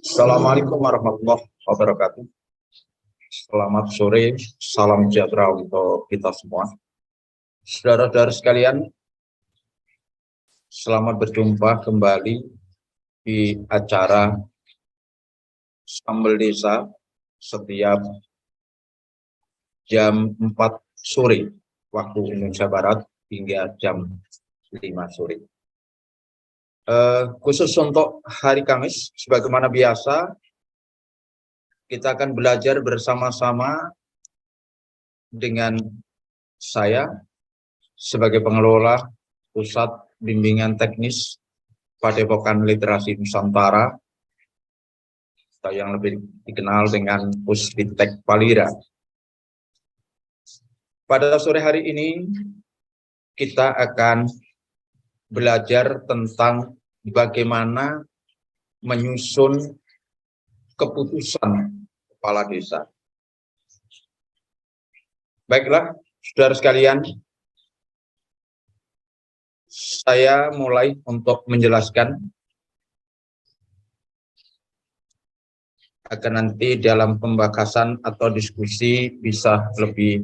Assalamualaikum warahmatullahi wabarakatuh. Selamat sore, salam sejahtera untuk kita semua. Saudara-saudara sekalian, selamat berjumpa kembali di acara Sambal Desa setiap jam 4 sore waktu Indonesia Barat hingga jam 5 sore. Khusus untuk hari Kamis, sebagaimana biasa, kita akan belajar bersama-sama dengan saya sebagai pengelola Pusat Bimbingan Teknis Padepokan Literasi Nusantara, atau yang lebih dikenal dengan Puspintek Palira. Pada sore hari ini, kita akan belajar tentang bagaimana menyusun keputusan kepala desa. Baiklah, saudara sekalian, saya mulai untuk menjelaskan agar nanti dalam pembahasan atau diskusi bisa lebih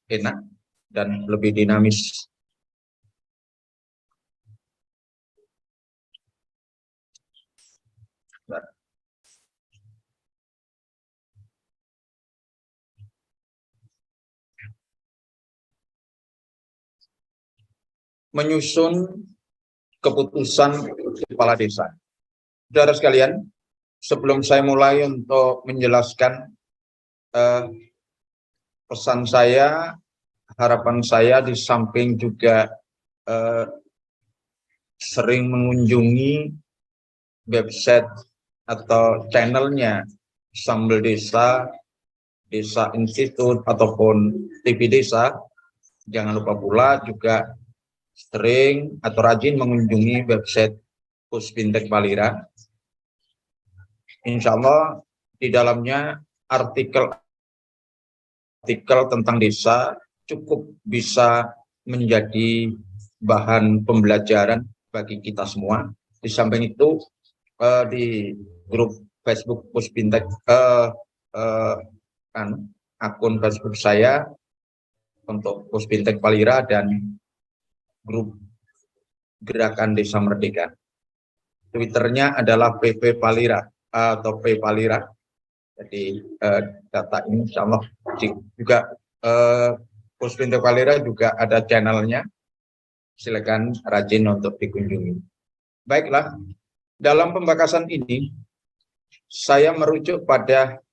enak dan lebih dinamis. Menyusun keputusan kepala desa. Saudara sekalian, sebelum saya mulai untuk menjelaskan pesan saya, harapan saya di samping juga sering mengunjungi website atau channelnya Sambal Desa, Desa Institut ataupun TV Desa. Jangan lupa pula juga sering atau rajin mengunjungi website Puspintek Palira. Insya Allah di dalamnya artikel tentang desa cukup bisa menjadi bahan pembelajaran bagi kita semua. Di samping itu di grup Facebook Puspintek, akun Facebook saya untuk Puspintek Palira dan grup Gerakan Desa Merdeka. Twitternya adalah PP Palira atau P Palira. Jadi data ini insya Allah juga Puspintek Palira juga ada channelnya. Silakan rajin untuk dikunjungi. Baiklah, dalam pembahasan ini saya merujuk pada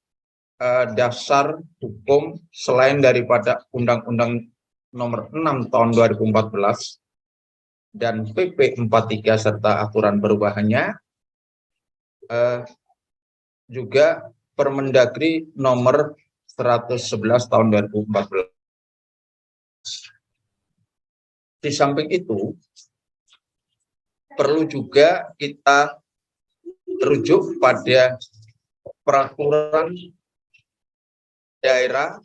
dasar hukum selain daripada Undang-Undang Nomor 6 Tahun 2014 dan PP 43 serta aturan perubahannya, juga Permendagri Nomor 111 Tahun 2014. Di samping itu, perlu juga kita rujuk pada peraturan daerah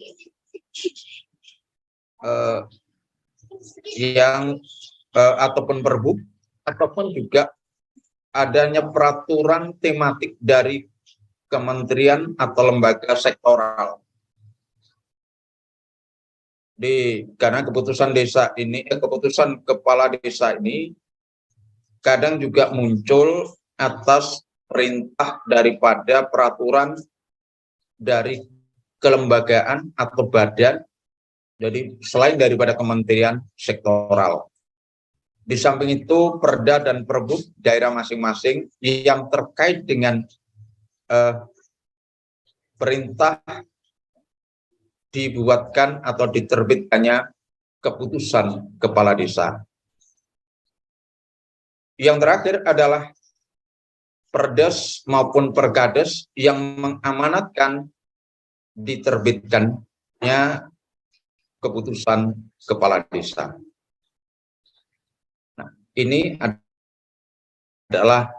yang ataupun Perbup, ataupun juga adanya peraturan tematik dari kementerian atau lembaga sektoral. Karena keputusan desa ini, keputusan kepala desa ini kadang juga muncul atas perintah daripada peraturan dari kelembagaan atau badan. Jadi selain daripada kementerian sektoral. Di samping itu Perda dan Perbup daerah masing-masing yang terkait dengan perintah dibuatkan atau diterbitkannya keputusan kepala desa. Yang terakhir adalah Perdes maupun Perkades yang mengamanatkan diterbitkannya keputusan kepala desa. Nah, ini adalah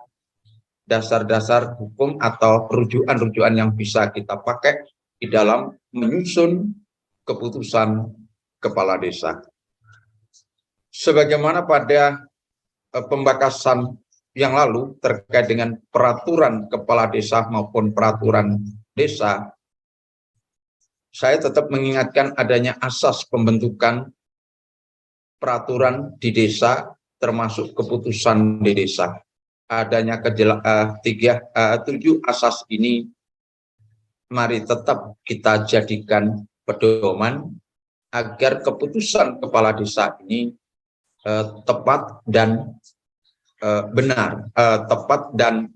dasar-dasar hukum atau rujukan-rujukan yang bisa kita pakai di dalam menyusun keputusan kepala desa. Sebagaimana pada pembahasan yang lalu terkait dengan peraturan kepala desa maupun peraturan desa, saya tetap mengingatkan adanya asas pembentukan peraturan di desa termasuk keputusan di desa. Adanya 7 asas ini mari tetap kita jadikan pedoman agar keputusan kepala desa ini tepat dan benar, tepat dan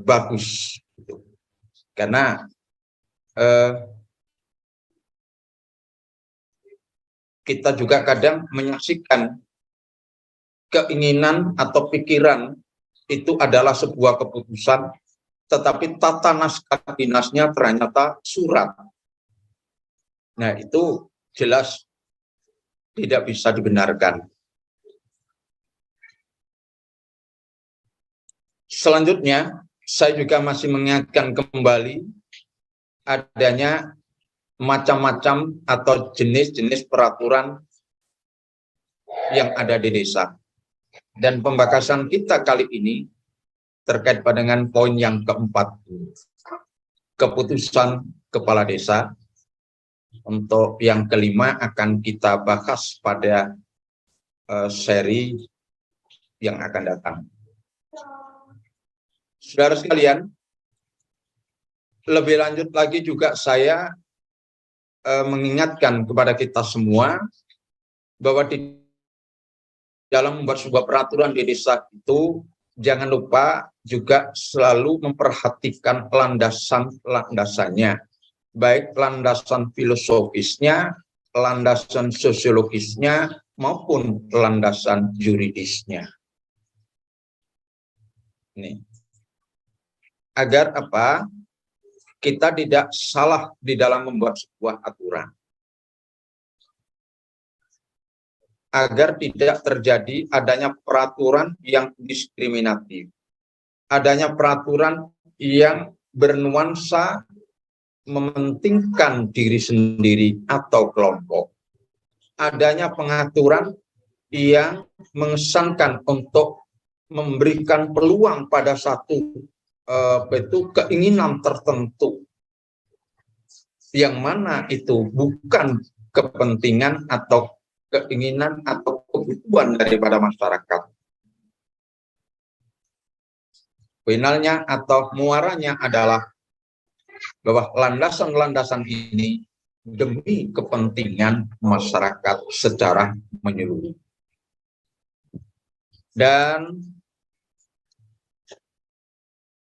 bagus. Karena kita juga kadang menyaksikan keinginan atau pikiran itu adalah sebuah keputusan, tetapi tata naskah dinasnya ternyata surat. Nah, itu jelas tidak bisa dibenarkan. Selanjutnya, saya juga masih mengingatkan kembali adanya macam-macam atau jenis-jenis peraturan yang ada di desa. Dan pembahasan kita kali ini terkait dengan poin yang keempat, keputusan kepala desa. Untuk yang kelima akan kita bahas pada seri yang akan datang. Saudara sekalian, lebih lanjut lagi juga saya mengingatkan kepada kita semua bahwa di dalam membuat sebuah peraturan di desa itu jangan lupa juga selalu memperhatikan landasannya, baik landasan filosofisnya, landasan sosiologisnya, maupun landasan yuridisnya. Ini. Agar apa? Kita tidak salah di dalam membuat sebuah aturan. Agar tidak terjadi adanya peraturan yang diskriminatif. Adanya peraturan yang bernuansa mementingkan diri sendiri atau kelompok. Adanya pengaturan yang mengesankan untuk memberikan peluang pada satu keinginan tertentu, yang mana itu bukan kepentingan atau keinginan atau kebutuhan daripada masyarakat. Finalnya atau muaranya adalah bahwa landasan-landasan ini demi kepentingan masyarakat secara menyeluruh. Dan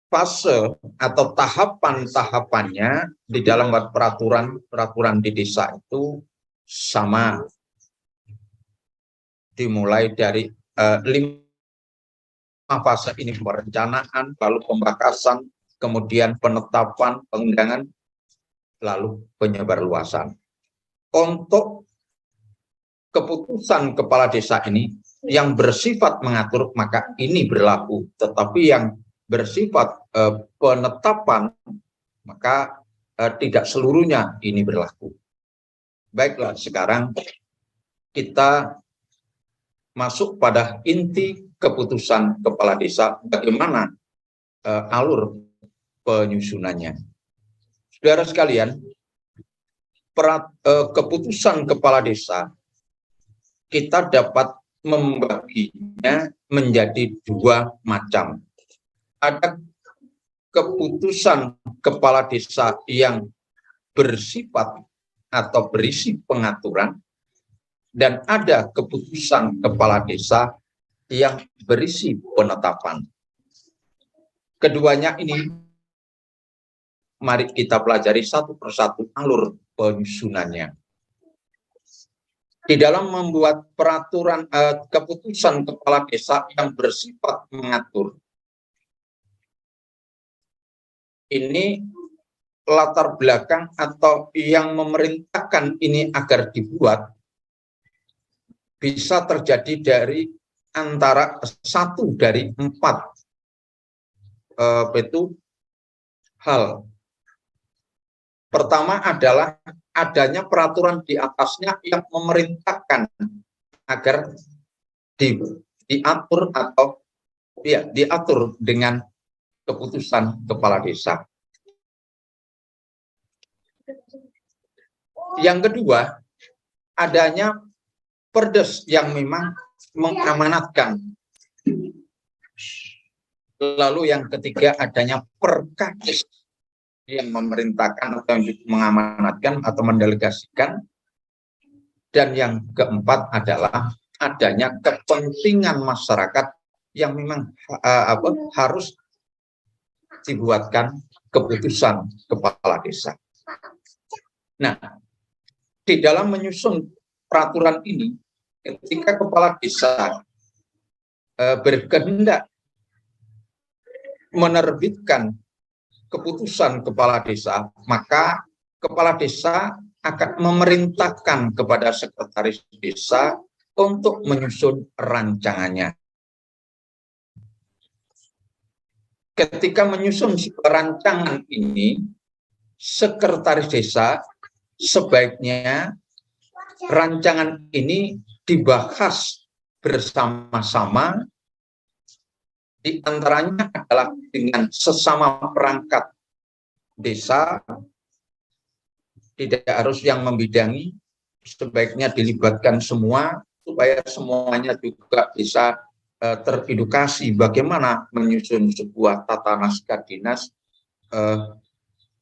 fase atau tahapan-tahapannya di dalam peraturan di desa itu sama. Dimulai dari 5 fase ini: perencanaan, lalu pembahasan, kemudian penetapan, pengundangan, lalu penyebarluasan. Untuk keputusan kepala desa ini yang bersifat mengatur, maka ini berlaku. Tetapi yang bersifat penetapan, maka tidak seluruhnya ini berlaku. Baiklah, sekarang kita masuk pada inti keputusan kepala desa, bagaimana alur penyusunannya. Saudara sekalian, keputusan kepala desa kita dapat membaginya menjadi 2 macam. Ada keputusan kepala desa yang bersifat atau berisi pengaturan, dan ada keputusan kepala desa yang berisi penetapan. Keduanya ini mari kita pelajari satu persatu alur penyusunannya. Di dalam membuat peraturan keputusan kepala desa yang bersifat mengatur, ini latar belakang atau yang memerintahkan ini agar dibuat bisa terjadi dari antara 1 dari 4 hal. Pertama adalah adanya peraturan di atasnya yang memerintahkan agar diatur atau ya diatur dengan keputusan kepala desa. Yang kedua, adanya perdes yang memang mengamanatkan. Lalu yang ketiga, adanya perkades yang memerintahkan atau mengamanatkan atau mendelegasikan. Dan yang keempat adalah adanya kepentingan masyarakat yang memang harus dibuatkan keputusan kepala desa. Nah, di dalam menyusun peraturan ini, ketika kepala desa berkehendak menerbitkan keputusan kepala desa, maka kepala desa akan memerintahkan kepada sekretaris desa untuk menyusun rancangannya. Ketika menyusun rancangan ini, sekretaris desa sebaiknya rancangan ini dibahas bersama-sama, di antaranya adalah dengan sesama perangkat desa, tidak harus yang membidangi, sebaiknya dilibatkan semua supaya semuanya juga bisa teredukasi bagaimana menyusun sebuah tata naskah dinas,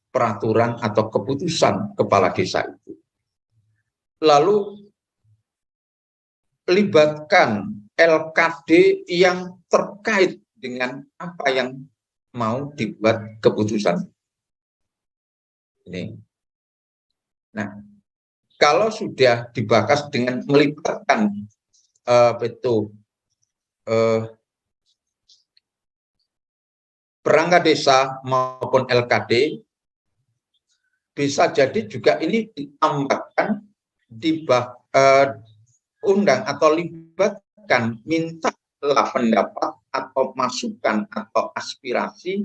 peraturan atau keputusan kepala desa itu. Lalu libatkan LKD yang terkait dengan apa yang mau dibuat keputusan ini. Nah, kalau sudah dibahas dengan melibatkan perangkat desa maupun LKD, bisa jadi juga ini ditambahkan, undang atau libatkan, mintalah pendapat atau masukan atau aspirasi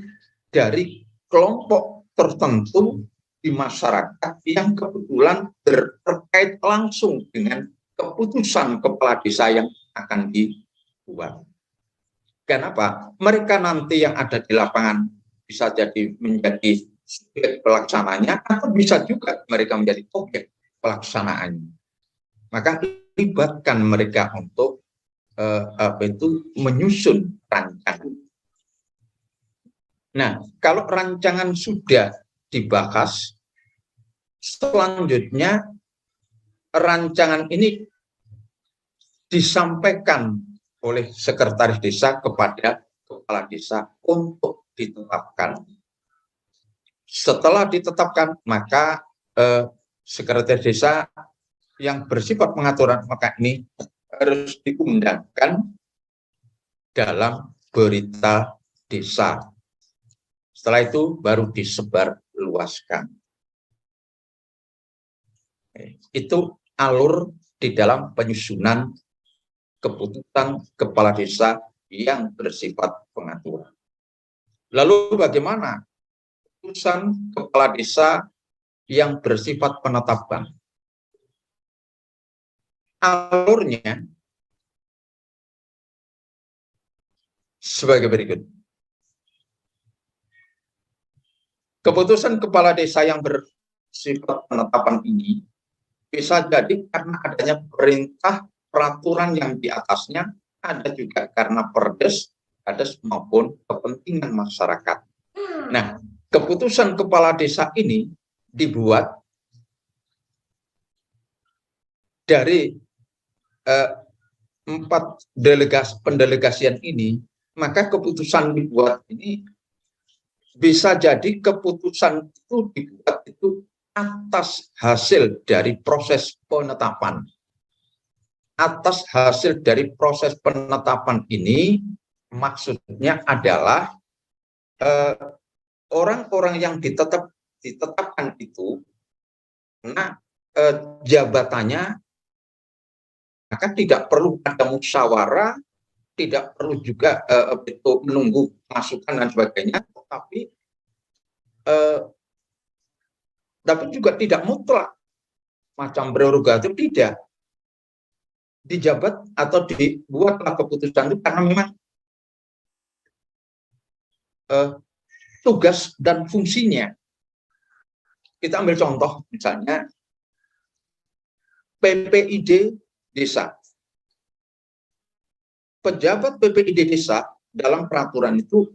dari kelompok tertentu di masyarakat yang kebetulan terkait langsung dengan keputusan kepala desa yang akan dibuat. Kenapa? Mereka nanti yang ada di lapangan bisa jadi menjadi subjek pelaksananya, atau bisa juga mereka menjadi objek pelaksanaannya. Maka libatkan mereka untuk menyusun rancangan. Nah, kalau rancangan sudah dibahas, selanjutnya rancangan ini disampaikan oleh sekretaris desa kepada kepala desa untuk ditetapkan. Setelah ditetapkan, maka sekretaris desa yang bersifat pengaturan maka ini harus diundangkan dalam berita desa. Setelah itu baru disebar luaskan. Itu alur di dalam penyusunan keputusan kepala desa yang bersifat pengaturan. Lalu bagaimana keputusan kepala desa yang bersifat penetapan? Alurnya sebagai berikut. Keputusan kepala desa yang bersifat penetapan ini bisa jadi karena adanya perintah peraturan yang di atasnya, ada juga karena perdes, kades maupun kepentingan masyarakat. Nah, keputusan kepala desa ini dibuat dari 4 pendelegasian ini, maka keputusan dibuat ini bisa jadi keputusan itu dibuat itu atas hasil dari proses penetapan. Atas hasil dari proses penetapan ini maksudnya adalah orang-orang yang ditetapkan itu, nah jabatannya maka tidak perlu ada musyawarah, tidak perlu juga menunggu masukan dan sebagainya, tapi juga tidak mutlak macam prerogatif, tidak. dijabat atau dibuatlah keputusan itu karena memang tugas dan fungsinya. Kita ambil contoh misalnya PPID desa. Pejabat PPID desa dalam peraturan itu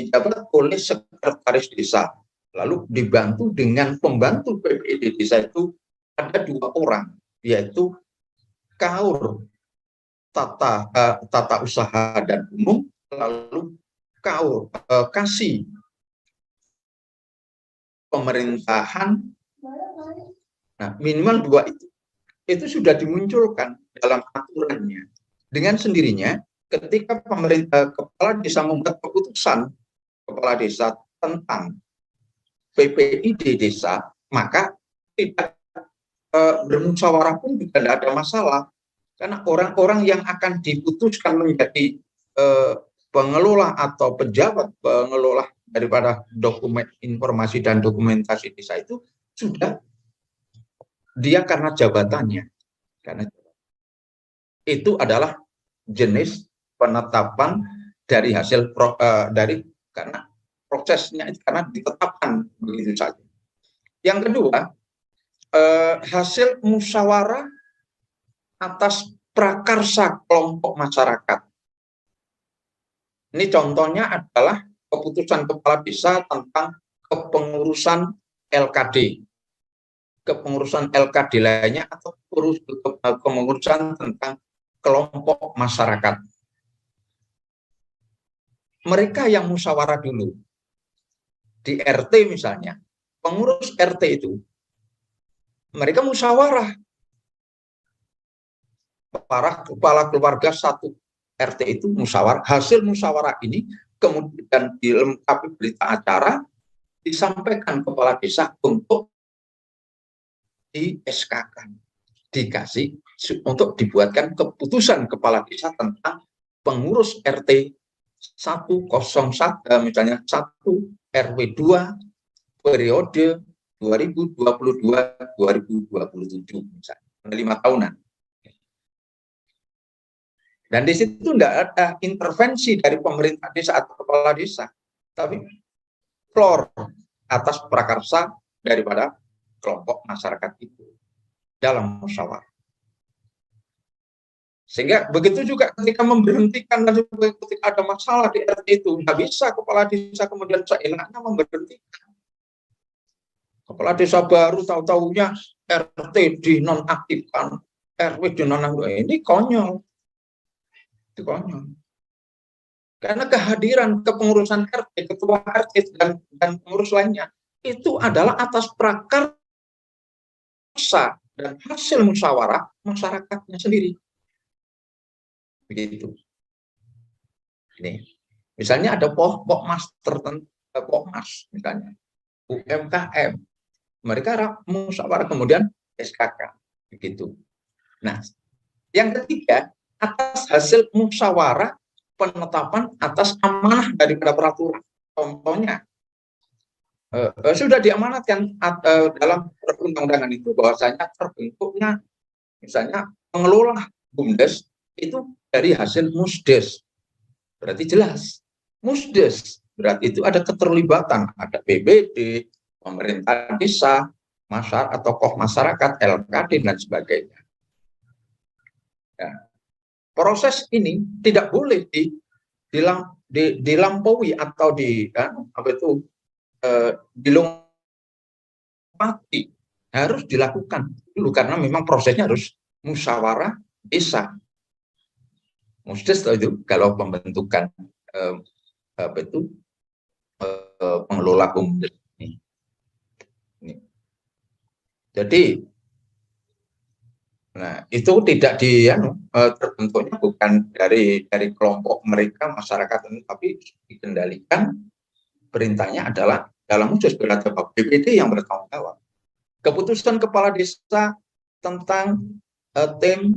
dijabat oleh sekretaris desa. Lalu dibantu dengan pembantu PPID desa itu ada 2 orang, yaitu KAUR tata usaha dan umum, lalu KAUR kasih pemerintahan. Nah, minimal 2 itu sudah dimunculkan dalam aturannya. Dengan sendirinya, ketika kepala desa membuat keputusan kepala desa tentang PPID desa, maka tidak bermusyawarah pun tidak ada masalah, karena orang-orang yang akan diputuskan menjadi pengelola atau pejabat pengelola daripada dokumen informasi dan dokumentasi desa itu sudah dia karena jabatannya, karena itu adalah jenis penetapan dari hasil karena prosesnya itu karena ditetapkan begitu saja. Yang kedua, hasil musyawarah atas prakarsa kelompok masyarakat. Ini contohnya adalah keputusan kepala desa tentang kepengurusan LKD. Kepengurusan LKD lainnya atau kepengurusan tentang kelompok masyarakat. Mereka yang musyawarah dulu di RT misalnya, pengurus RT itu mereka musyawarah, para kepala keluarga satu RT itu musyawarah. Hasil musyawarah ini kemudian dilengkapi berita acara, disampaikan kepala desa untuk di SK-kan, dikasih untuk dibuatkan keputusan kepala desa tentang pengurus RT 101 misalnya 1 RW 2 periode 2022-2027 misalnya 5 tahunan. Dan di situ tidak ada intervensi dari pemerintah desa atau kepala desa, tapi floor atas prakarsa daripada kelompok masyarakat itu dalam musyawarah. Sehingga begitu juga ketika memberhentikan dan ketika ada masalah di RT itu, nggak bisa kepala desa kemudian seenaknya memberhentikan. Kepala desa baru tahu-tahunya RT dinonaktifkan, RW dinonaktifkan, ini konyol. Itu konyol. Karena kehadiran kepengurusan RT, ketua RT dan pengurus lainnya itu adalah atas prakarsa dan hasil musyawarah masyarakatnya sendiri. Begitu. Ini, misalnya ada pokmas tertentu, pokmas misalnya, UMKM, mereka musyawarah kemudian SKK, begitu. Nah, yang ketiga, atas hasil musyawarah penetapan atas amanah daripada peraturan. Contohnya, sudah diamanatkan dalam perundang-undangan itu bahwasanya terbentuknya misalnya pengelola BUMDes itu dari hasil musdes. Berarti jelas. Musdes berarti itu ada keterlibatan, ada BPD, pemerintah desa, masyarakat, tokoh masyarakat, LKD dan sebagainya. Ya. Proses ini tidak boleh dilampaui atau dilompati, harus dilakukan dulu karena memang prosesnya harus musyawarah desa. Musdes itu kalau pembentukan pengelola BUMDes ini. Jadi, nah itu tidak terbentuknya bukan dari kelompok mereka masyarakat ini, tapi dikendalikan. Perintahnya adalah dalam musdes berada BPD yang bertanggung jawab. Keputusan kepala desa tentang tim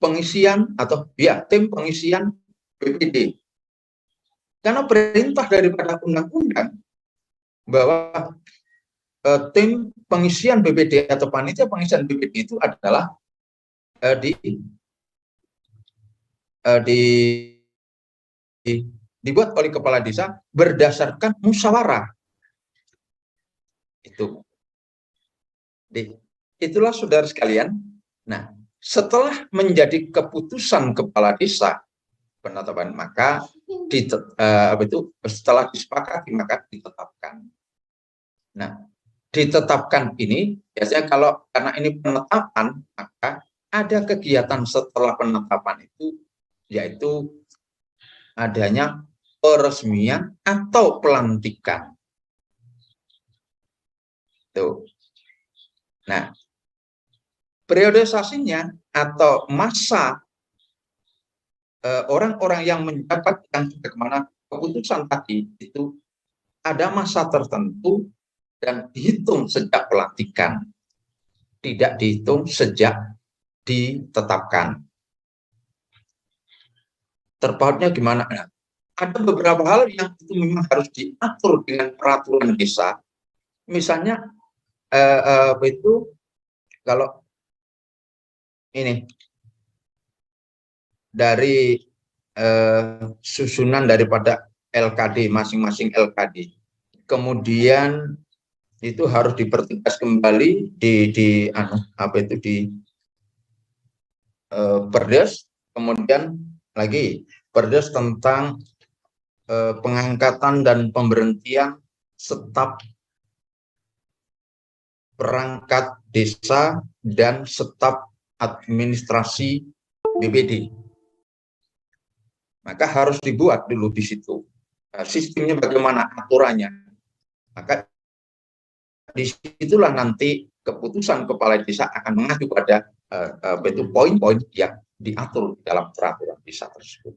pengisian atau tim pengisian BPD. Karena perintah daripada undang-undang bahwa tim pengisian BPD atau panitia pengisian BPD itu adalah dibuat oleh kepala desa berdasarkan musyawarah. Itulah saudara sekalian. Nah, setelah menjadi keputusan kepala desa penetapan, maka setelah disepakati maka ditetapkan. Nah, ditetapkan ini biasanya karena ini penetapan, maka ada kegiatan setelah penetapan itu, yaitu adanya peresmian atau pelantikan. Tuh. Nah, periodisasinya atau masa orang-orang yang mendapat yang kemana keputusan tadi itu ada masa tertentu dan dihitung sejak pelantikan, tidak dihitung sejak ditetapkan. Terpautnya gimana? Nah, ada beberapa hal yang itu memang harus diatur dengan peraturan desa. Misalnya itu kalau ini dari susunan daripada LKD masing-masing LKD, kemudian itu harus dipertegas kembali di Perdes, kemudian lagi Perdes tentang pengangkatan dan pemberhentian staf perangkat desa dan staf administrasi BPD. Maka harus dibuat dulu di situ sistemnya bagaimana aturannya. Maka disitulah nanti keputusan kepala desa akan mengacu pada poin-poin yang diatur dalam peraturan desa tersebut.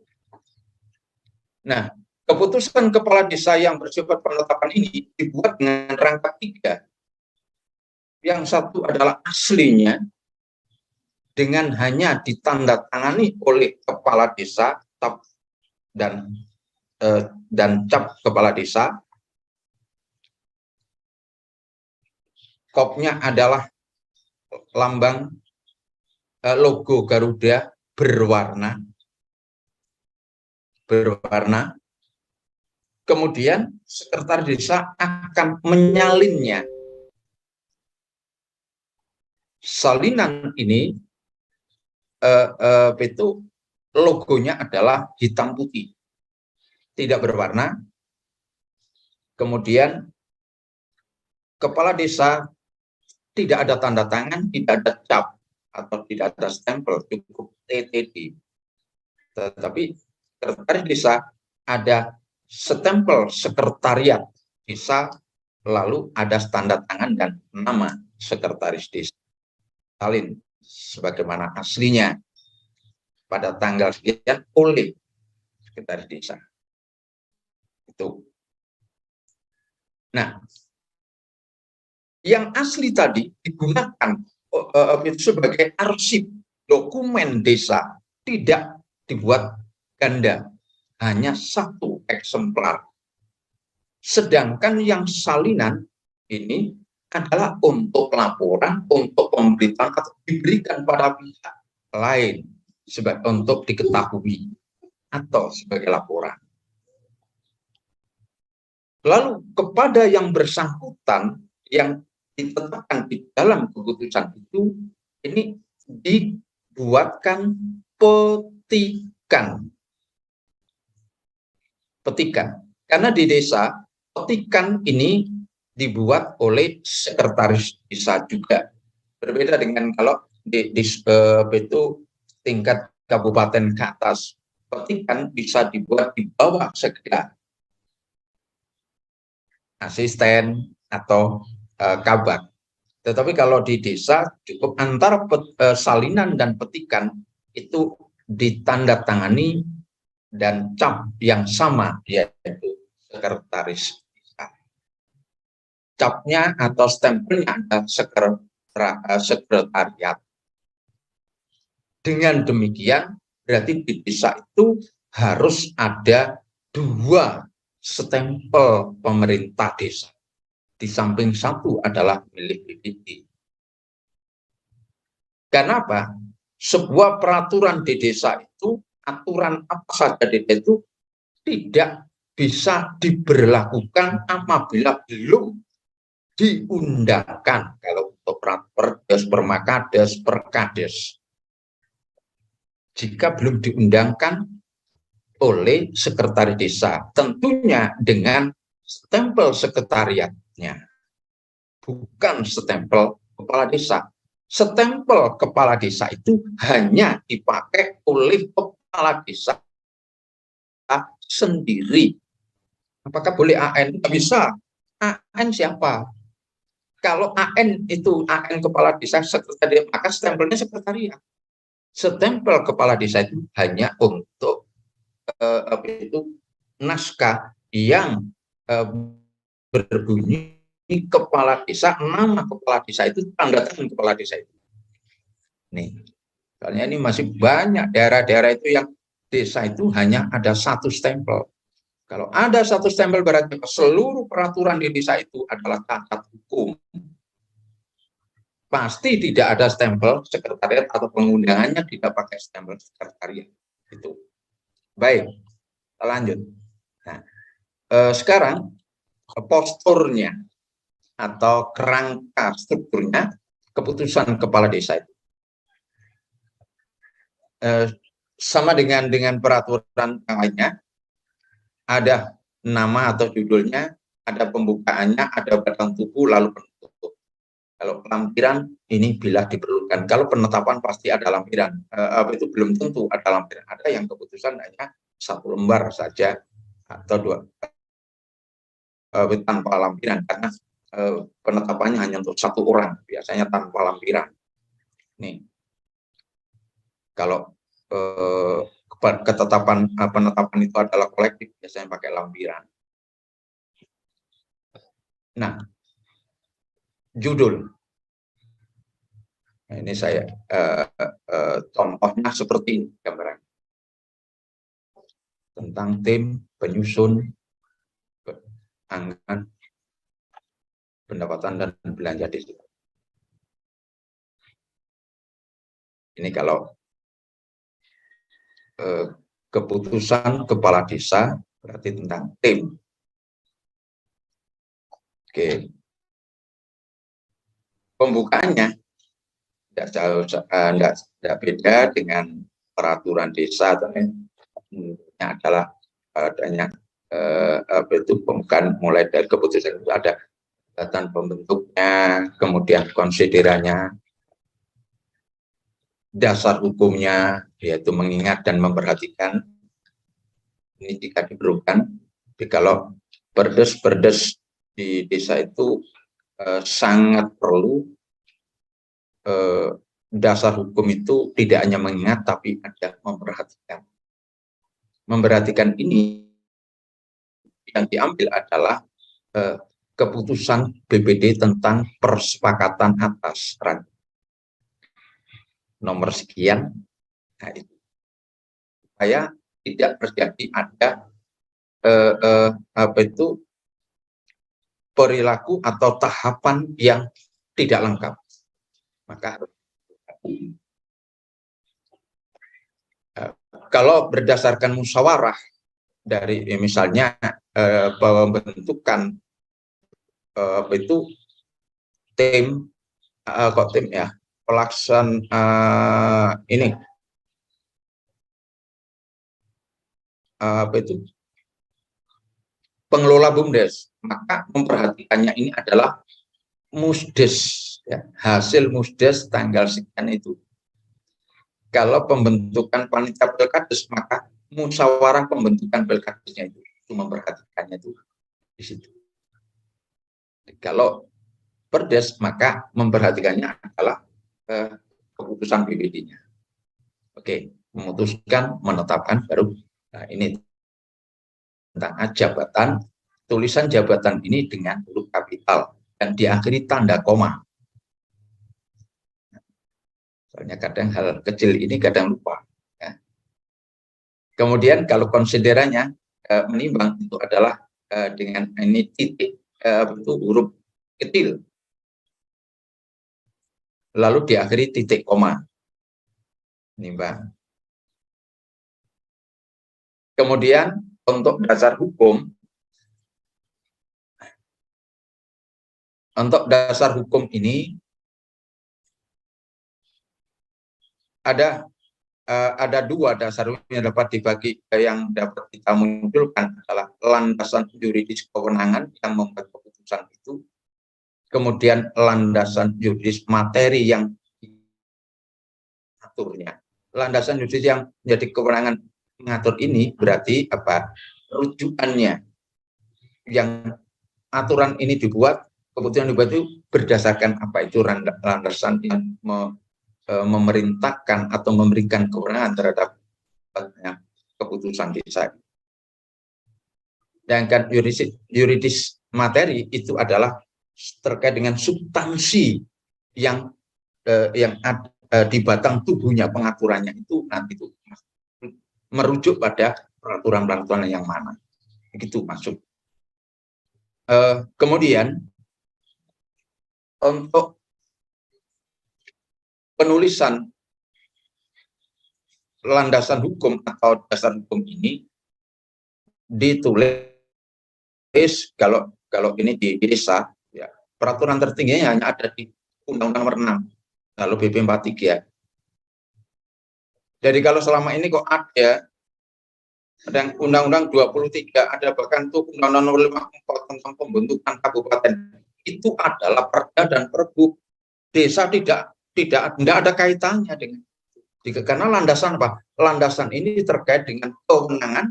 Nah, keputusan kepala desa yang bersifat penetapan ini dibuat dengan rangka 3. Yang satu adalah aslinya dengan hanya ditandatangani oleh kepala desa dan cap kepala desa. Kopnya adalah lambang logo Garuda berwarna. Kemudian sekretaris desa akan menyalinnya. Salinan ini itu logonya adalah hitam putih, tidak berwarna. Kemudian kepala desa tidak ada tanda tangan, tidak ada cap atau tidak ada stempel, cukup TTD. Tetapi sekretaris desa ada stempel sekretariat desa, lalu ada tanda tangan dan nama sekretaris desa. Salin sebagaimana aslinya pada tanggal sekian oleh sekretaris desa. Itu. Nah, yang asli tadi digunakan sebagai arsip dokumen desa, tidak dibuat ganda, hanya satu eksemplar. Sedangkan yang salinan ini adalah untuk laporan, untuk pemberitaan atau diberikan pada pihak lain untuk diketahui atau sebagai laporan. Lalu kepada yang bersangkutan yang ditetapkan di dalam keputusan itu, ini dibuatkan petikan. Karena di desa petikan ini dibuat oleh sekretaris desa juga. Berbeda dengan kalau itu tingkat kabupaten ke atas, petikan bisa dibuat di bawah sekda, asisten atau kabak. Tetapi kalau di desa cukup antara salinan dan petikan itu ditandatangani dan cap yang sama, yaitu sekretaris. Capnya atau stempelnya ada sekretariat. Dengan demikian berarti di desa itu harus ada 2 stempel pemerintah desa. di samping satu adalah milik BPD. Karena apa? Sebuah peraturan di desa itu, aturan apa saja di desa itu tidak bisa diberlakukan apabila belum diundangkan. Kalau untuk perdes, permakades, perkades, jika belum diundangkan oleh sekretaris desa, tentunya dengan stempel sekretariatnya, bukan stempel kepala desa. Stempel kepala desa itu hanya dipakai oleh kepala desa sendiri. Apakah boleh AN? Tidak bisa. AN siapa? Kalau AN itu AN kepala desa sekretariat, maka stempelnya sekretariat. Stempel kepala desa itu hanya untuk naskah yang berbunyi kepala desa, nama kepala desa itu, tanda tangan kepala desa itu. Nih, soalnya ini masih banyak daerah-daerah itu yang desa itu hanya ada satu stempel. Kalau ada satu stempel berarti seluruh peraturan di desa itu adalah cacat hukum. Pasti tidak ada stempel sekretariat atau pengundangannya tidak pakai stempel sekretariat. Itu. Baik, kita lanjut. Nah, sekarang posturnya atau kerangka strukturnya keputusan kepala desa itu sama dengan peraturan lainnya, ada nama atau judulnya, ada pembukaannya, ada batang tubuh, lalu penutup. Kalau lampiran ini bila diperlukan. Kalau penetapan pasti ada lampiran. Itu belum tentu ada lampiran. Ada yang keputusan hanya satu lembar saja atau dua tanpa lampiran, karena penetapannya hanya untuk satu orang, biasanya tanpa lampiran. Nih, kalau ketetapan penetapan itu adalah kolektif, biasanya pakai lampiran. Nah, judul. Nah, ini saya contohnya seperti ini gambaran tentang tim penyusun anggaran pendapatan dan belanja desa. Ini kalau keputusan kepala desa berarti tentang tim. Oke. Pembukaannya tidak beda dengan peraturan desa, adalah adanya bentuk pembukaan mulai dari keputusan itu ada catatan pembentuknya, kemudian konsiderannya, dasar hukumnya, yaitu mengingat dan memperhatikan. Ini jika diperlukan. Jadi kalau perdes di desa itu sangat perlu dasar hukum itu tidak hanya mengingat tapi ada memperhatikan. Memperhatikan ini yang diambil adalah keputusan BPD tentang persepakatan atas nomor sekian. Nah, itu supaya tidak terjadi ada perilaku atau tahapan yang tidak lengkap. Maka kalau berdasarkan musyawarah dari misalnya pembentukan tim ini pengelola BUMDes, maka memperhatikannya ini adalah musdes, ya, hasil musdes tanggal sekian itu. Kalau pembentukan panitia pilkades, maka musyawarah pembentukan pilkadesnya itu memperhatikannya itu di situ. Kalau perdes, maka memperhatikannya adalah keputusan BPD-nya. Oke, memutuskan, menetapkan, baru. Nah, ini tentang jabatan, tulisan jabatan ini dengan huruf kapital dan diakhiri tanda koma. Soalnya kadang hal kecil ini kadang lupa. Ya. Kemudian kalau konsiderannya menimbang itu adalah dengan ini titik itu huruf kecil. Lalu diakhiri titik koma. Ini, Mbak. Kemudian untuk dasar hukum ini ada dua dasar hukum yang dapat dibagi, yang dapat kita munculkan adalah landasan yuridis kewenangan yang membuat keputusan itu, kemudian landasan yuridis materi yang mengaturnya. Landasan yuridis yang menjadi kewenangan mengatur ini berarti apa? Rujukannya, yang aturan ini dibuat, keputusan dibuat itu berdasarkan apa? Itu landasan yang memerintahkan atau memberikan kewenangan terhadap keputusan desa. Sedangkan yuridis materi itu adalah terkait dengan substansi yang di batang tubuhnya pengaturannya itu nanti itu merujuk pada peraturan-peraturan yang mana. Begitu maksud. Kemudian untuk penulisan landasan hukum atau dasar hukum ini ditulis kalau ini di desa, ya, peraturan tertingginya hanya ada di Undang-Undang Nomor 6, lalu BP 43. Jadi kalau selama ini kok ada Undang-Undang 23, ada bahkan tuh Undang-Undang Nomor 54 tentang pembentukan kabupaten, itu adalah perda dan perbu. Desa tidak ada kaitannya dengan itu. Karena landasan apa? Landasan ini terkait dengan kewenangan,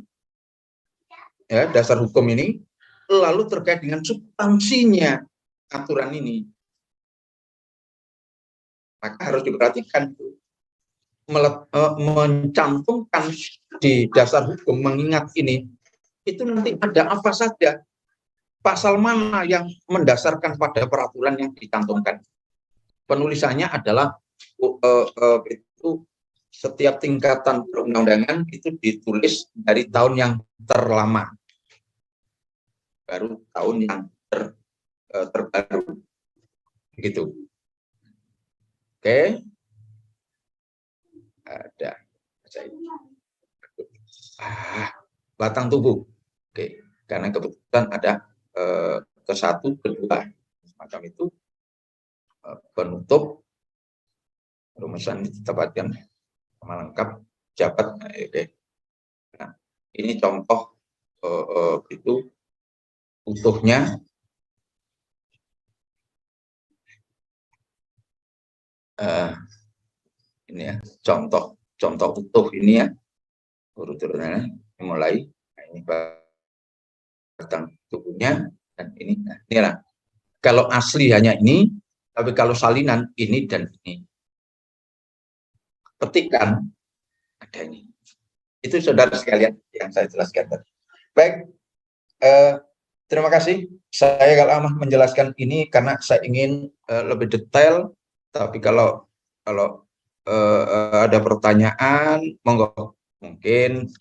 ya, dasar hukum ini, lalu terkait dengan substansinya aturan ini. Maka harus diperhatikan mencantumkan di dasar hukum, mengingat ini, itu nanti ada apa saja, pasal mana yang mendasarkan pada peraturan yang dicantumkan. Penulisannya adalah itu setiap tingkatan perundang-undangan itu ditulis dari tahun yang terlama, baru tahun yang terbaru, begitu. Oke, ada batang tubuh. Oke, karena kebetulan ada ke-1, ke-2 semacam itu. Penutup rumusan ditempatkan sama lengkap jabat. Nah, ini contoh itu utuhnya. Ini ya, contoh utuh ini ya, urut-urutannya mulai. Nah, ini batang tubuhnya, dan ini. Nah, inilah. Kalau asli hanya ini, tapi kalau salinan ini dan ini. Petikan ada ini. Itu saudara sekalian yang saya jelaskan tadi. Baik, terima kasih. Saya Gal'amah menjelaskan ini karena saya ingin lebih detail. Tapi kalau ada pertanyaan, monggo. Mungkin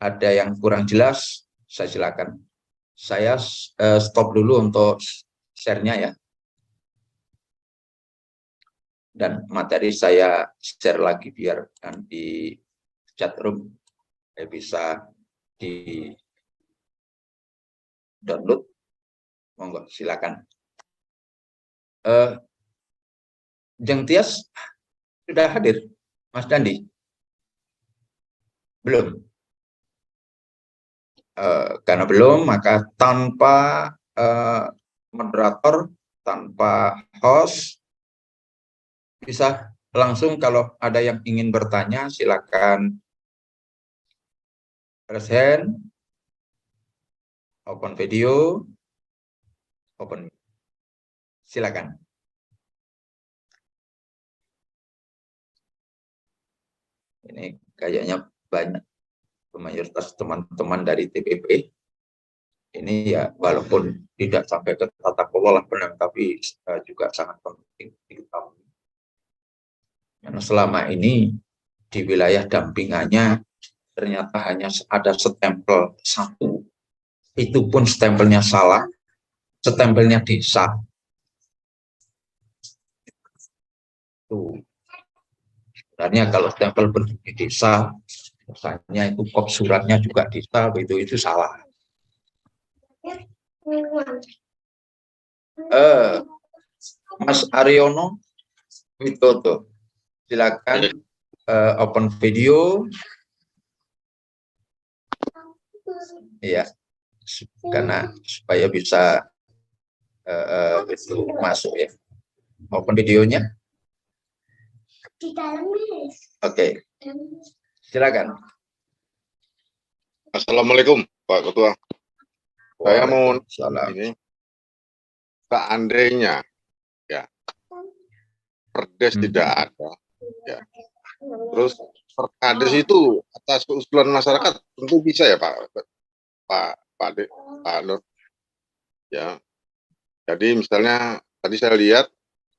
ada yang kurang jelas, saya silakan. Saya stop dulu untuk share-nya ya. Dan materi saya share lagi biar di chat room bisa di download. Monggo, silakan. Jeng Tias sudah hadir, Mas Dandi? Belum. Karena belum, maka tanpa moderator, tanpa host, bisa langsung kalau ada yang ingin bertanya, silakan raise hand, open video, open. Silakan. Ini kayaknya banyak mayoritas teman-teman dari TPP. Ini ya walaupun tidak sampai ke tata kelola benar, tapi juga sangat penting diketahui. Karena selama ini di wilayah dampingannya ternyata hanya ada stempel 1. Itu pun stempelnya salah, stempelnya desa. Sebenarnya kalau stempel penduduk desa, misalnya itu kop suratnya juga desa, itu salah. Mas Aryono Widodo, silakan open video, ya, karena supaya bisa itu masuk ya. Open videonya. Oke, silakan. Assalamualaikum Pak Ketua. Saya mau ini, seandainya ya perdes tidak ada, ya, terus perkades itu atas keusulan masyarakat tentu bisa ya Pak Nur. Ya, jadi misalnya tadi saya lihat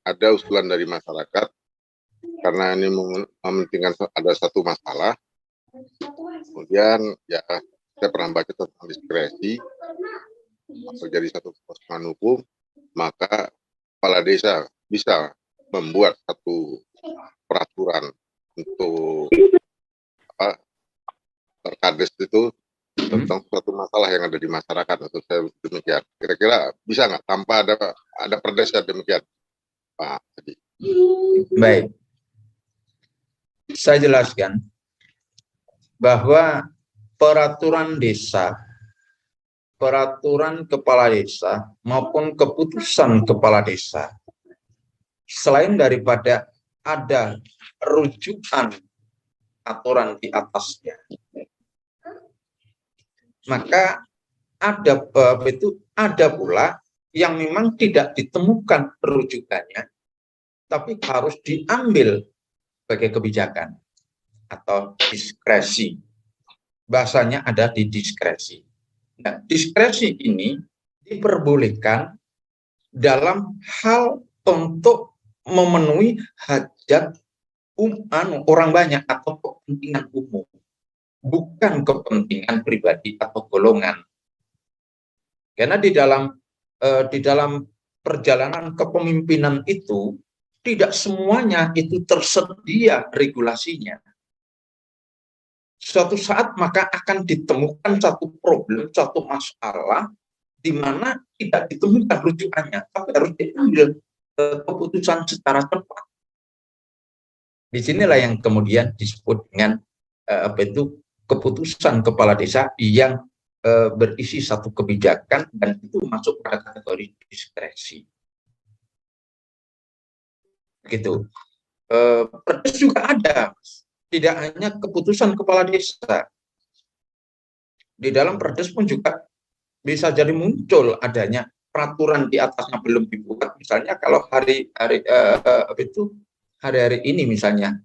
ada usulan dari masyarakat karena ini mementingkan ada satu masalah. Kemudian ya saya pernah baca tentang diskresi atau jadi satu keputusan hukum, maka kepala desa bisa membuat satu peraturan untuk perkades itu tentang suatu masalah yang ada di masyarakat, atau saya demikian. Kira-kira bisa nggak tanpa ada perdes demikian, Pak Haji? Baik, saya jelaskan bahwa peraturan desa, peraturan kepala desa maupun keputusan kepala desa, selain daripada ada rujukan aturan di atasnya, maka ada pula yang memang tidak ditemukan rujukannya, tapi harus diambil sebagai kebijakan atau diskresi. Bahasanya ada di diskresi. Nah, diskresi ini diperbolehkan dalam hal untuk memenuhi hajat orang banyak atau kepentingan umum, bukan kepentingan pribadi atau golongan. Karena di dalam perjalanan kepemimpinan itu tidak semuanya itu tersedia regulasinya. Suatu saat maka akan ditemukan satu problem, satu masalah di mana tidak ditemukan rujukannya, tapi harus diambil keputusan secara cepat. Disinilah yang kemudian disebut dengan keputusan kepala desa yang berisi satu kebijakan, dan itu masuk pada kategori diskresi. Gitu. Perdes juga ada, tidak hanya keputusan kepala desa. Di dalam perdes pun juga bisa jadi muncul adanya peraturan di atasnya belum dibuat. Misalnya kalau hari-hari ini misalnya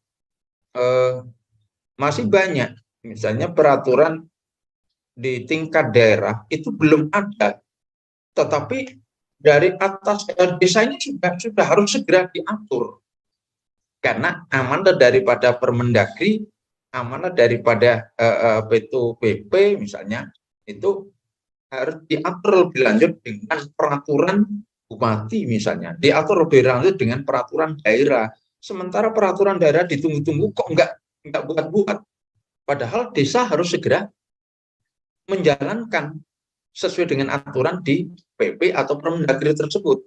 masih banyak misalnya peraturan di tingkat daerah itu belum ada, tetapi dari atas desa ini sudah harus segera diatur, karena amanat daripada Permendagri, amanat daripada PP misalnya, itu harus diatur lebih lanjut dengan peraturan bupati misalnya, diatur lebih lanjut dengan peraturan daerah. Sementara peraturan daerah ditunggu-tunggu kok enggak buat-buat, padahal desa harus segera menjalankan sesuai dengan aturan di PP atau Permendagri tersebut.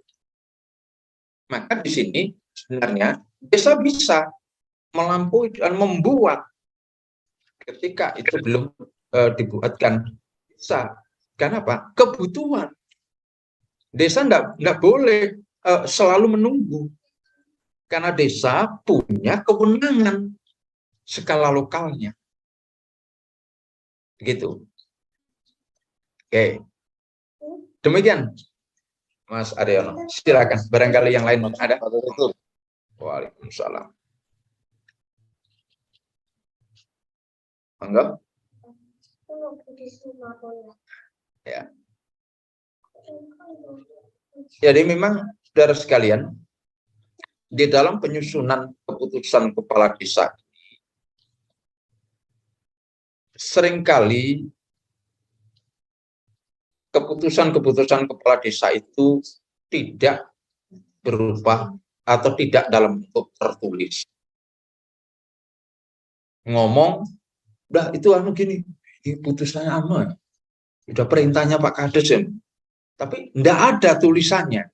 Maka di sini sebenarnya desa bisa melampaui dan membuat ketika itu belum dibuatkan bisa. Karena apa? Kebutuhan. Desa enggak boleh selalu menunggu, karena desa punya kewenangan skala lokalnya. Begitu. Oke. Demikian Mas Aryono. Silakan. Barangkali yang lain ada. Waalaikumsalam. Enggak? Ya. Jadi memang saudara sekalian, di dalam penyusunan keputusan kepala desa seringkali keputusan kepala desa itu tidak berupa atau tidak dalam bentuk tertulis. ngomong, udah itu anu gini, ini putusannya aman, udah perintahnya Pak Kades ya. Tapi enggak ada tulisannya.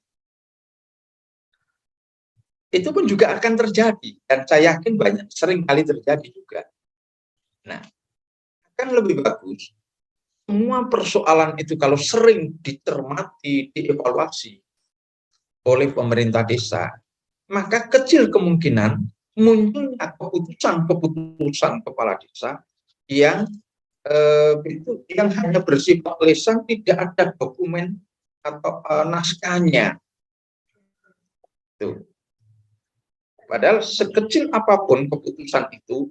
Itu pun juga akan terjadi, dan saya yakin sering kali terjadi juga. Nah, kan lebih bagus semua persoalan itu kalau sering dicermati, dievaluasi oleh pemerintah desa, maka kecil kemungkinan munculnya keputusan kepala desa yang yang hanya bersifat lisan, tidak ada dokumen atau naskahnya. Tuh. Padahal sekecil apapun keputusan itu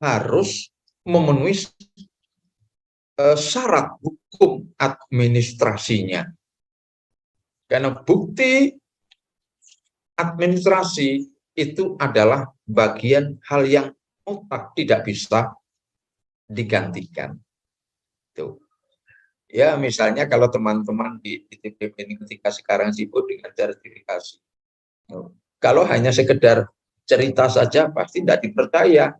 harus memenuhi syarat hukum administrasinya. Karena bukti administrasi itu adalah bagian hal yang mutlak tidak bisa digantikan. Tuh. Ya, misalnya kalau teman-teman di TPP ini ketika sekarang sibuk dengan sertifikasi. Kalau hanya sekedar cerita saja pasti tidak dipercaya.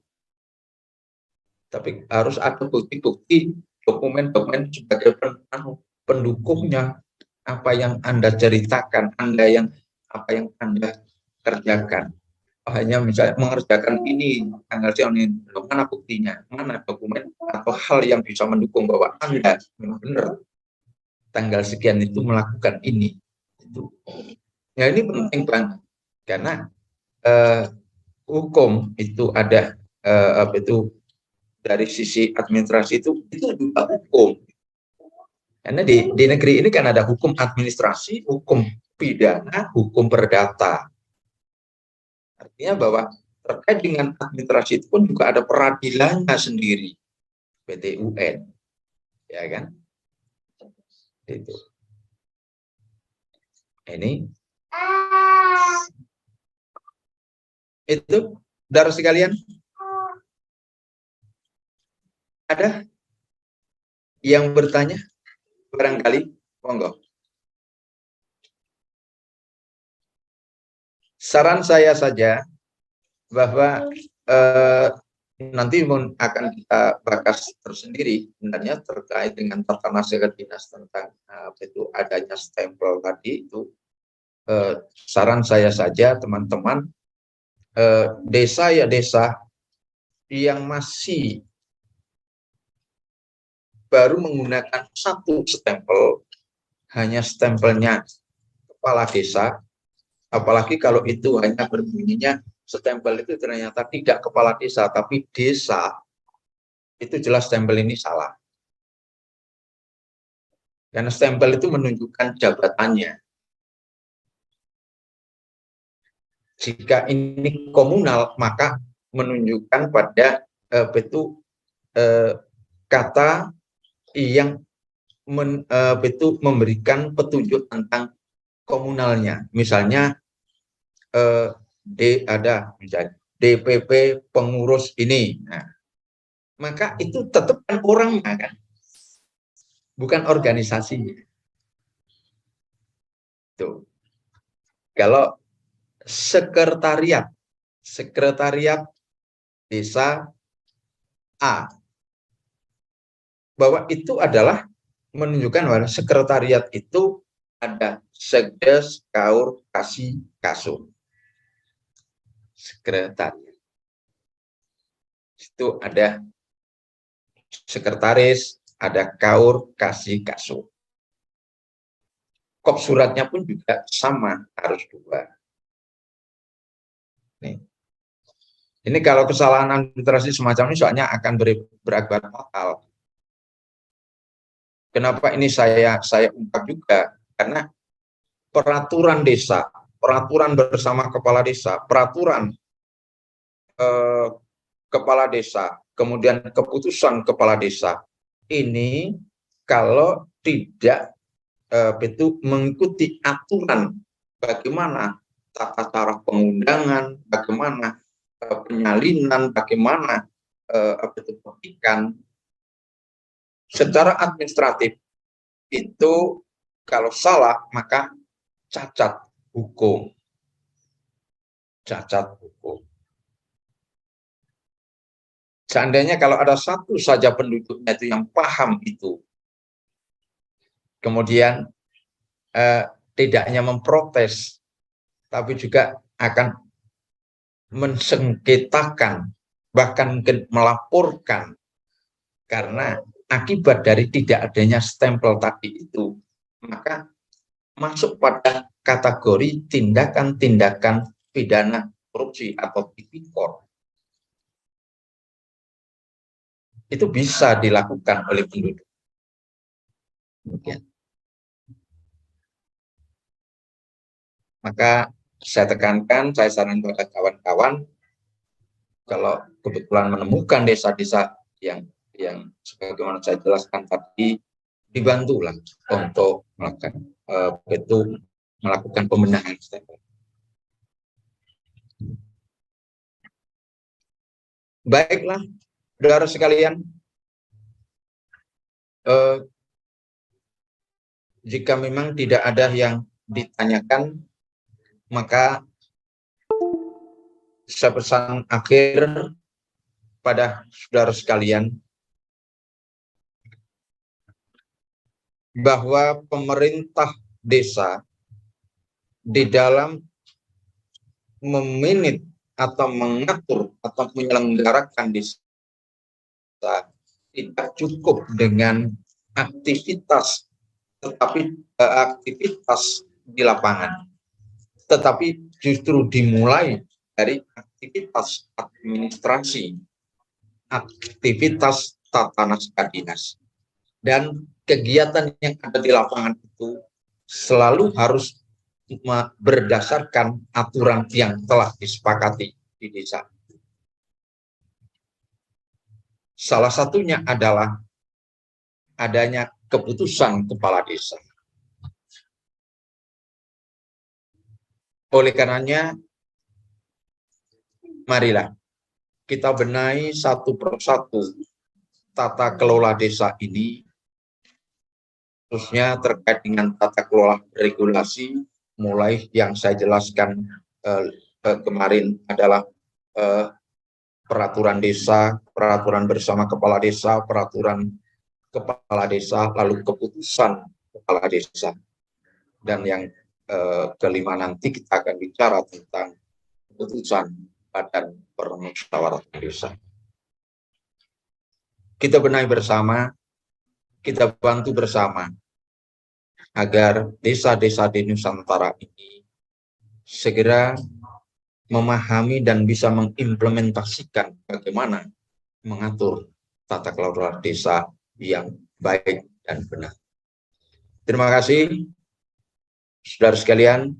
Tapi harus ada bukti-bukti, dokumen-dokumen sebagai pendukungnya. Apa yang Anda ceritakan, apa yang Anda kerjakan. Hanya misalnya mengerjakan ini, tanggal ini, mana buktinya, mana dokumen atau hal yang bisa mendukung bahwa Anda benar tanggal sekian itu melakukan ini. Itu. Ya, ini penting banget karena hukum itu ada apa itu dari sisi administrasi itu juga hukum. Karena di negeri ini kan ada hukum administrasi, hukum pidana, hukum perdata. Artinya bahwa terkait dengan administrasi itu pun juga ada peradilannya sendiri, PT UN, ya kan? Itu. Ini itu, saudara sekalian, ada yang bertanya? Barangkali, monggo. Saran saya saja bahwa nanti akan kita bahas tersendiri sebenarnya terkait dengan tata nasihat dinas tentang itu adanya stempel tadi itu. Saran saya saja teman-teman, desa ya desa yang masih baru menggunakan satu stempel, hanya stempelnya kepala desa, apalagi kalau itu hanya berbunyinya stempel itu ternyata tidak kepala desa tapi desa, itu jelas stempel ini salah. Karena stempel itu menunjukkan jabatannya. Jika ini komunal, maka menunjukkan pada kata yang memberikan petunjuk tentang komunalnya. Misalnya ada misalnya DPP pengurus ini. Nah, maka itu tetap kan orangnya kan, bukan organisasinya. Tuh. Kalau sekretariat desa A, bahwa itu adalah menunjukkan bahwa sekretariat itu ada sekdes, kaur, kasih, kasum. Sekretariat itu ada sekretaris, ada kaur, kasih, kasum. Kop suratnya pun juga sama, harus 2. Ini kalau kesalahan administrasi semacam ini soalnya akan berakibat fatal. Kenapa ini saya ungkap juga? Karena peraturan desa, peraturan bersama kepala desa, peraturan kepala desa, kemudian keputusan kepala desa, ini kalau tidak itu mengikuti aturan bagaimana tata cara pengundangan, bagaimana penyalinan, bagaimana petikan secara administratif itu kalau salah maka cacat hukum. Cacat hukum. Seandainya kalau ada satu saja penduduknya itu yang paham itu, kemudian tidak hanya memprotes, tapi juga akan mensengketakan, bahkan mungkin melaporkan, karena akibat dari tidak adanya stempel tadi itu, maka masuk pada kategori tindakan-tindakan pidana korupsi atau tipikor. Itu bisa dilakukan oleh penduduk. Maka saya tekankan, saya sarankan kepada kawan-kawan, kalau kebetulan menemukan desa-desa yang sebagaimana saya jelaskan tadi, dibantulah untuk melakukan pembenahan. Baiklah, saudara sekalian, jika memang tidak ada yang ditanyakan, maka saya pesan akhir pada saudara sekalian bahwa pemerintah desa di dalam memanage atau mengatur atau menyelenggarakan desa tidak cukup dengan aktivitas di lapangan, tetapi justru dimulai dari aktivitas administrasi, aktivitas tata naskah dinas, dan kegiatan yang ada di lapangan itu selalu harus berdasarkan aturan yang telah disepakati di desa. Salah satunya adalah adanya keputusan kepala desa. Oleh karenanya, marilah kita benahi satu persatu tata kelola desa ini, khususnya terkait dengan tata kelola regulasi, mulai yang saya jelaskan kemarin adalah peraturan desa, peraturan bersama kepala desa, peraturan kepala desa, lalu keputusan kepala desa. Dan yang kelima nanti kita akan bicara tentang keputusan Badan Permusyawaratan Desa. Kita benahi bersama, kita bantu bersama agar desa-desa di Nusantara ini segera memahami dan bisa mengimplementasikan bagaimana mengatur tata kelola desa yang baik dan benar. Terima kasih, saudara sekalian.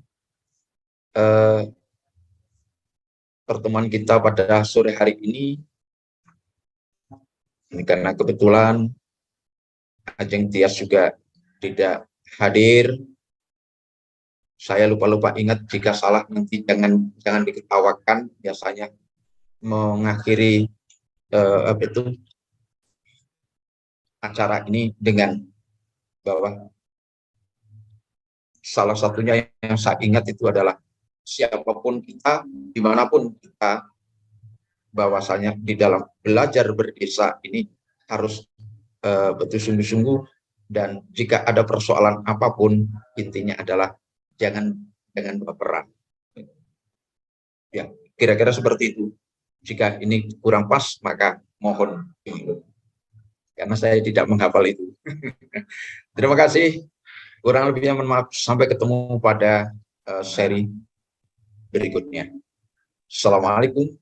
Pertemuan kita pada sore hari ini karena kebetulan Ajeng Tias juga tidak hadir. Saya lupa ingat, jika salah nanti jangan diketawakan. Biasanya mengakhiri acara ini dengan bahwa salah satunya yang saya ingat itu adalah siapapun kita, dimanapun kita, bahwasanya di dalam belajar berdesa ini harus betul sungguh-sungguh, dan jika ada persoalan apapun, intinya adalah jangan berperang. Ya, kira-kira seperti itu. Jika ini kurang pas, maka mohon karena saya tidak menghafal itu. Terima kasih. Kurang lebihnya mohon maaf. Sampai ketemu pada seri berikutnya. Assalamualaikum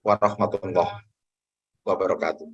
warahmatullahi wabarakatuh.